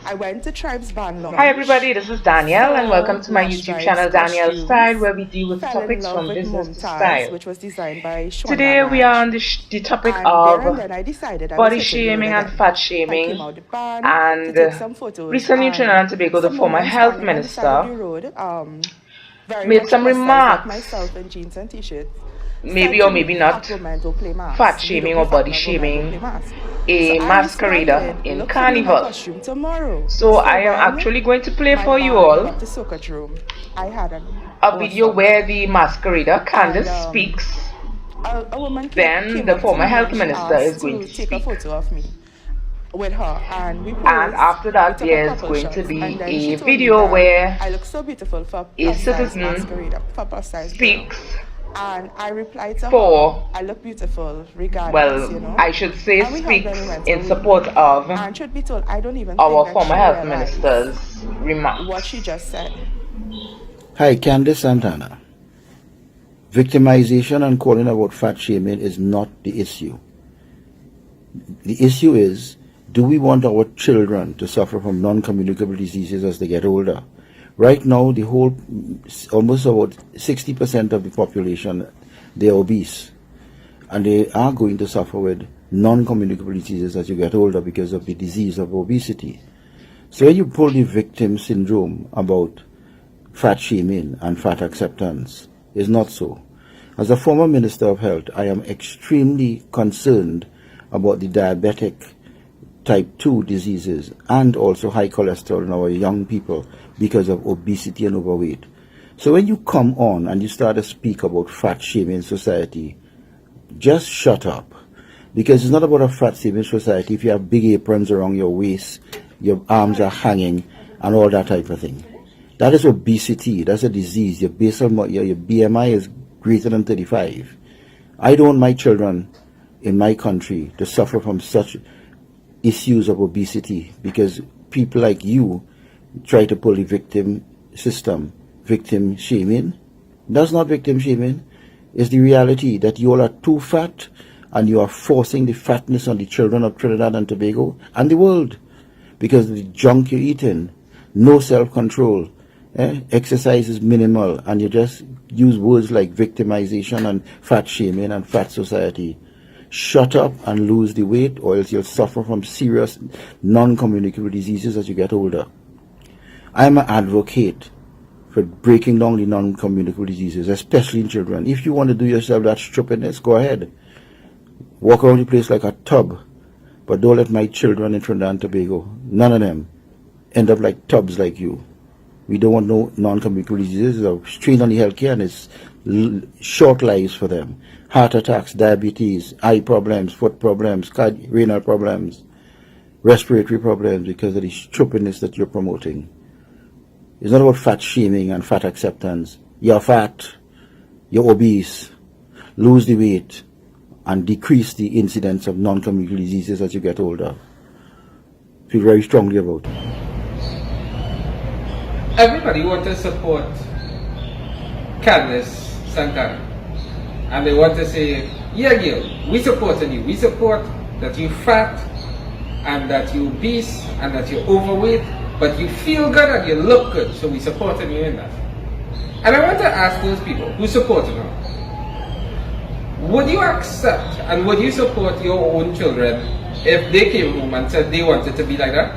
I went to Tribes Band Launch. Hi everybody, this is Danielle and welcome to my YouTube channel Danielle Style, where we deal with Fell in topics love from with business to Mumtaz, style. which was designed by Shonda Today we are on Rhimes. the topic And there and of then I decided I body was hitting the road shaming and again. fat I shaming. came out the band to And take some photos. recently in Trinidad and Tobago, the some former woman health standing on the side of the minister road, very made much some plus size like remarks, myself in jeans and t-shirts. maybe or maybe not, fat shaming or body shaming a masquerader in Carnival. So I am actually going to play for you all a video where the masquerader Candice speaks. Then the former health minister is going to speak. With her, and after that there's going to be a video where I look so beautiful for a citizen speaks and I replied to for her, I look beautiful regardless, I should say speaks in support of and should be told, I don't even our think former health minister's remarks. What she just said. Hi, Candice Santana. Victimization and calling about fat shaming is not the issue. The issue is, do we want our children to suffer from non-communicable diseases as they get older? Right now, almost about 60% of the population, they're obese. And they are going to suffer with non-communicable diseases as you get older because of the disease of obesity. So when you pull the victim syndrome about fat shaming and fat acceptance, it's not so. As a former Minister of Health, I am extremely concerned about the diabetic type 2 diseases and also high cholesterol in our young people because of obesity and overweight. So when you come on and you start to speak about fat shaming in society, just shut up. Because it's not about a fat shaming society if you have big aprons around your waist, your arms are hanging, and all that type of thing. That is obesity. That's a disease. Your BMI is greater than 35. I don't want my children in my country to suffer from such issues of obesity because people like you try to pull the victim system, victim shaming. That's not victim shaming. It's the reality that you all are too fat and you are forcing the fatness on the children of Trinidad and Tobago and the world because of the junk you're eating. No self-control. Exercise is minimal and you just use words like victimization and fat shaming and fat society. Shut up and lose the weight or else you'll suffer from serious non-communicable diseases as you get older. I'm an advocate for breaking down the non-communicable diseases, especially in children. If you want to do yourself that stupidness, go ahead. Walk around the place like a tub, but don't let my children in Trinidad and Tobago, none of them, end up like tubs like you. We don't want no non-communicable diseases. It's strain on the healthcare and it's short lives for them. Heart attacks, diabetes, eye problems, foot problems, renal problems, respiratory problems because of the stupidness that you're promoting. It's not about fat shaming and fat acceptance. You're fat, you're obese, lose the weight, and decrease the incidence of non-communicable diseases as you get older. Feel very strongly about it. Everybody wants to support Candice Santana. And they want to say, yeah girl, we supporting you. We support that you fat and that you obese and that you're overweight, but you feel good and you look good, so we supporting you in that. And I want to ask those people who supported her, would you accept and would you support your own children if they came home and said they wanted to be like that?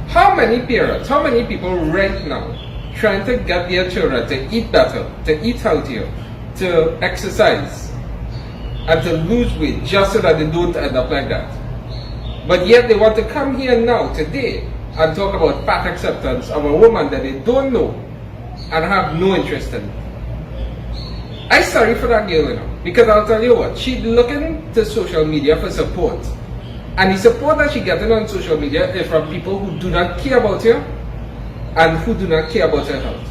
How many parents, how many people right now trying to get their children to eat better, to eat healthier, to exercise, and to lose weight just so that they don't end up like that? But yet they want to come here now, today, and talk about fat acceptance of a woman that they don't know and have no interest in. I'm sorry for that girl, because I'll tell you what, she's looking to social media for support. And the support that she's getting on social media is from people who do not care about her and who do not care about her health.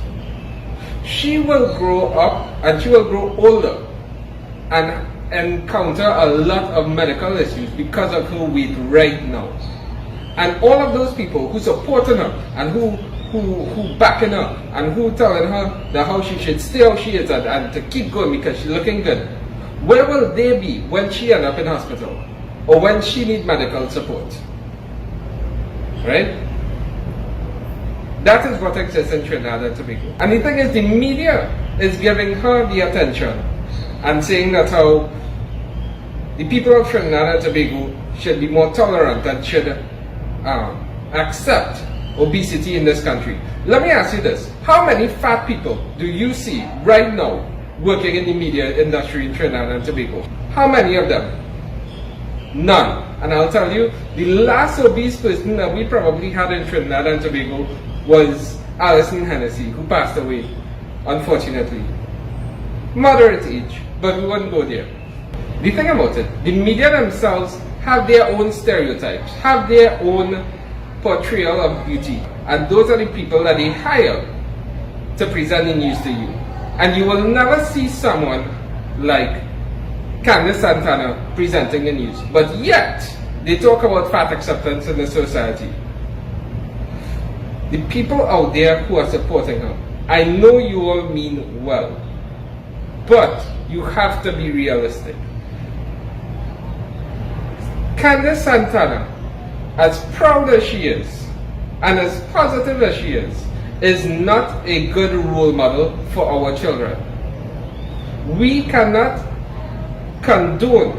She will grow up and she will grow older and encounter a lot of medical issues because of her weight right now. And all of those people who supporting her and who backing her and who telling her that how she should stay how she is and to keep going because she's looking good, where will they be when she end up in hospital or when she need medical support? right? That is what exists in Trinidad and Tobago. And the thing is, the media is giving her the attention and saying that how the people of Trinidad and Tobago should be more tolerant and should accept obesity in this country. Let me ask you this. How many fat people do you see right now working in the media industry in Trinidad and Tobago? How many of them? None. And I'll tell you, the last obese person that we probably had in Trinidad and Tobago was Alison Hennessy, who passed away, unfortunately. Moderate age, but we wouldn't go there. The thing about it, the media themselves have their own stereotypes, have their own portrayal of beauty, and those are the people that they hire to present the news to you. And you will never see someone like Candice Santana presenting the news, but yet they talk about fat acceptance in the society. The people out there who are supporting her, I know you all mean well, but you have to be realistic. Candice Santana, as proud as she is, and as positive as she is not a good role model for our children. We cannot condone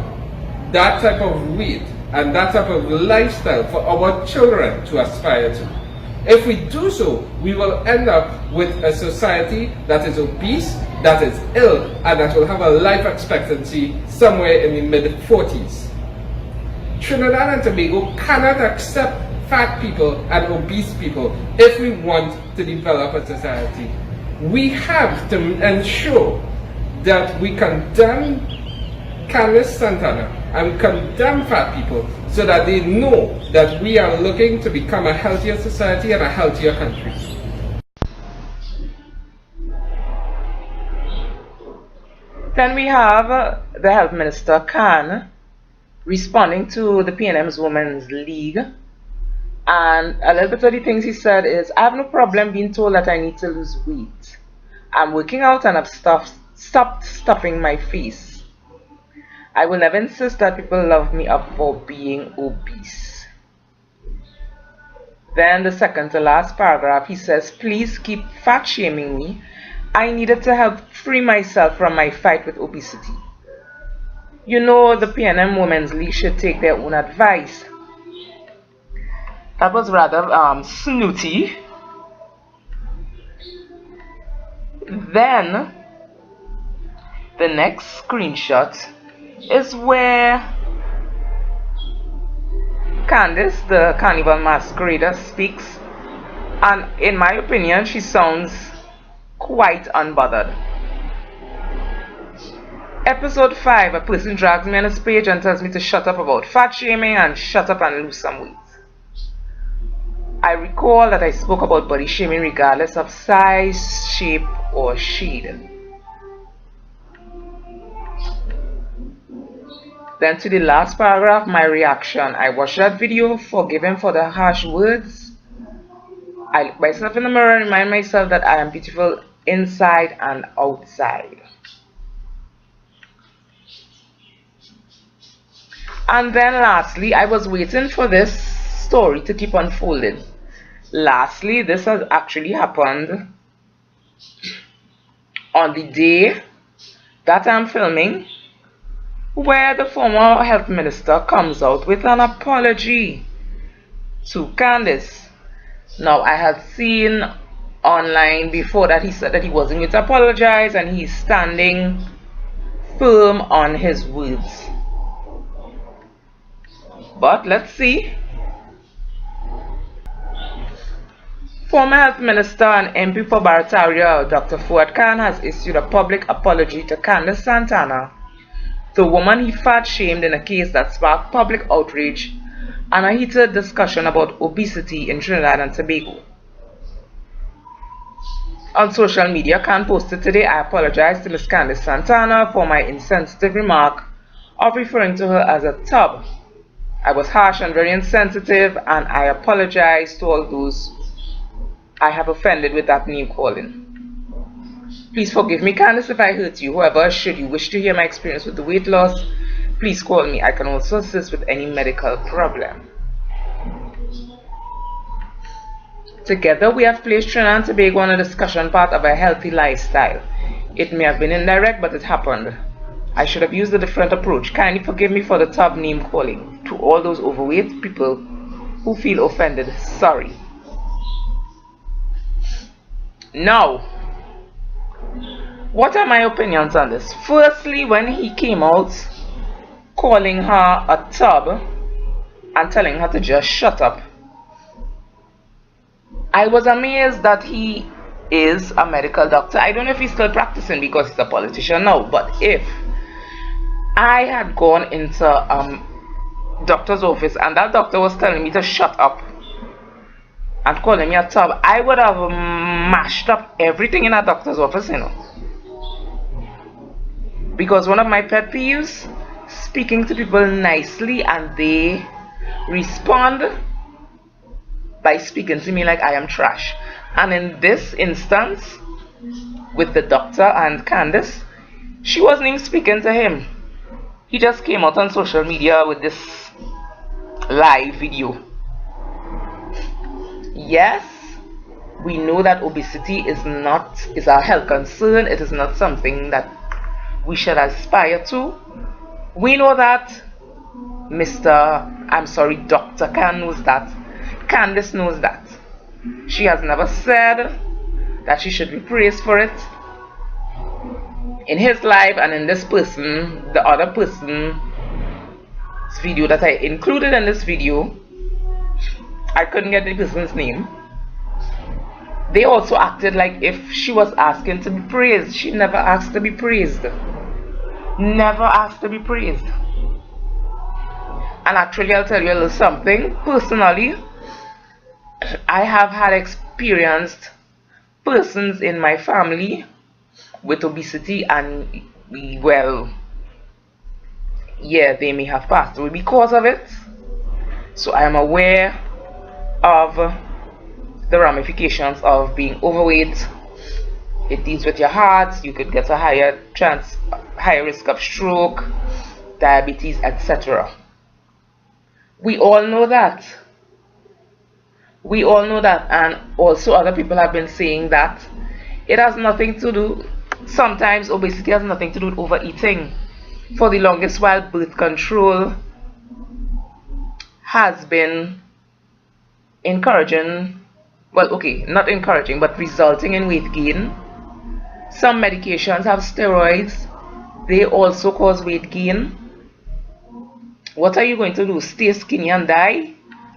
that type of weight and that type of lifestyle for our children to aspire to. If we do so, we will end up with a society that is obese, that is ill, and that will have a life expectancy somewhere in the mid-40s. Trinidad and Tobago cannot accept fat people and obese people if we want to develop a society. We have to ensure that we condemn Candice Santana and condemn fat people so that they know that we are looking to become a healthier society and a healthier country. Then we have the Health Minister Khan responding to the PNM's Women's League, and a little bit of the things he said is, I have no problem being told that I need to lose weight. I'm working out and I've stopped stuffing my face. I will never insist that people love me up for being obese. Then the second to last paragraph, he says, please keep fat shaming me. I needed to help free myself from my fight with obesity. You know, the PNM Women's League should take their own advice. That was rather snooty. Then the next screenshot is where Candice, the Carnival masquerader, speaks, and in my opinion she sounds quite unbothered. Episode 5, a person drags me on his page and tells me to shut up about fat shaming and shut up and lose some weight. I recall that I spoke about body shaming regardless of size, shape or shade. Then to the last paragraph, my reaction. I watched that video, forgive him for the harsh words. I look myself in the mirror and remind myself that I am beautiful inside and outside. And then lastly, I was waiting for this story to keep unfolding. Lastly, this has actually happened on the day that I'm filming, where the former health minister comes out with an apology to Candice. Now, I had seen online before that he said that he wasn't going to apologize and he's standing firm on his words. But let's see. Former Health Minister and MP for Barataria, Dr. Fuad Khan, has issued a public apology to Candice Santana, the woman he fat-shamed in a case that sparked public outrage and a heated discussion about obesity in Trinidad and Tobago. On social media, Khan posted today, I apologize to Ms. Candice Santana for my insensitive remark of referring to her as a tub. I was harsh and very insensitive, and I apologize to all those I have offended with that name calling. Please forgive me, Candice, if I hurt you. However, should you wish to hear my experience with the weight loss, please call me. I can also assist with any medical problem. Together we have placed Trinidad and Tobago on a discussion part of a healthy lifestyle. It may have been indirect, but it happened. I should have used a different approach. Kindly forgive me for the tub name calling. To all those overweight people who feel offended, sorry. Now, what are my opinions on this? Firstly, when he came out calling her a tub and telling her to just shut up, I was amazed that he is a medical doctor. I don't know if he's still practicing because he's a politician now, but if I had gone into doctor's office and that doctor was telling me to shut up and calling me a tub, I would have mashed up everything in a doctor's office, you know. Because one of my pet peeves, speaking to people nicely and they respond by speaking to me like I am trash. And in this instance, with the doctor and Candice, she wasn't even speaking to him. He just came out on social media with this live video. Yes, we know that obesity is a health concern. It is not something that we should aspire to. We know that Dr. Khan knows that. Candice knows that. She has never said that she should be praised for it. In his life and in this person, the other person's video that I included in this video, I couldn't get the person's name. They also acted like if she was asking to be praised. She never asked to be praised. Never asked to be praised. And actually, I'll tell you a little something. Personally, I have had experienced persons in my family with obesity, and well, yeah, they may have passed away because of it. So I am aware of the ramifications of being overweight. It deals with your heart. You could get a higher risk of stroke, diabetes, etc. We all know that. We all know that, and also other people have been saying that it has nothing to do, sometimes obesity has nothing to do with overeating. For the longest while, birth control has been encouraging, well, okay, not encouraging, but resulting in weight gain. Some medications have steroids. They also cause weight gain. What are you going to do? Stay skinny and die?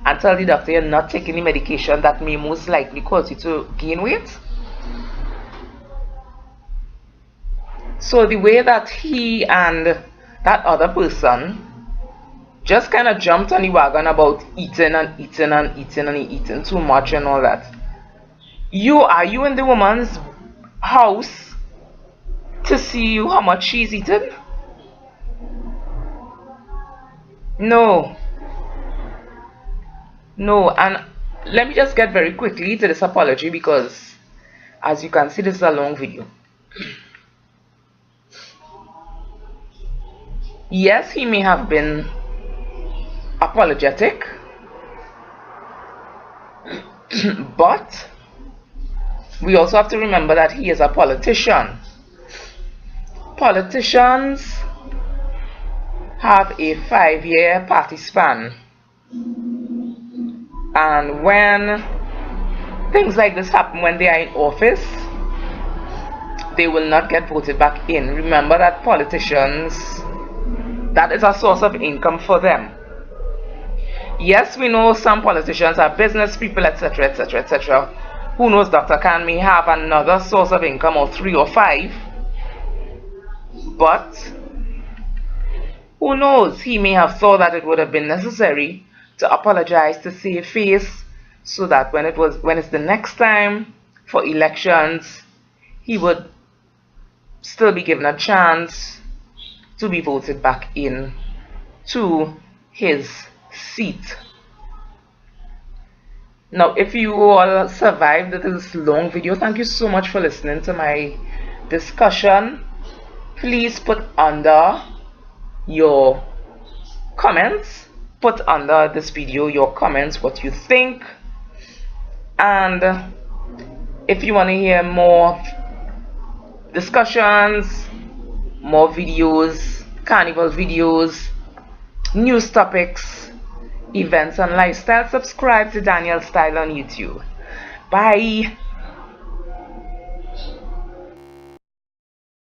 And tell the doctor you're not taking the medication that may most likely cause you to gain weight? So the way that he and that other person just kind of jumped on the wagon about eating and eating and eating and eating too much and all that. Are you in the woman's house to see how much she's eaten? No. No, and let me just get very quickly to this apology because as you can see, this is a long video. Yes, he may have been apologetic, but we also have to remember that he is a politician. Politicians have a 5-year party span. And when things like this happen when they are in office, they will not get voted back in. Remember that politicians, that is a source of income for them. Yes, we know some politicians are business people, etc., etc., etc. Who knows, Dr. Khan may have another source of income, or 3 or 5. But who knows, he may have thought that it would have been necessary to apologize to save face, so that when it's the next time for elections, he would still be given a chance to be voted back in to his seat. Now, if you all survived this long video, thank you so much for listening to my discussion. Please put under your comments, put under this video your comments, what you think. And if you want to hear more discussions, more videos, carnival videos, news topics, events and lifestyle, subscribe to Daniel Style on YouTube. Bye.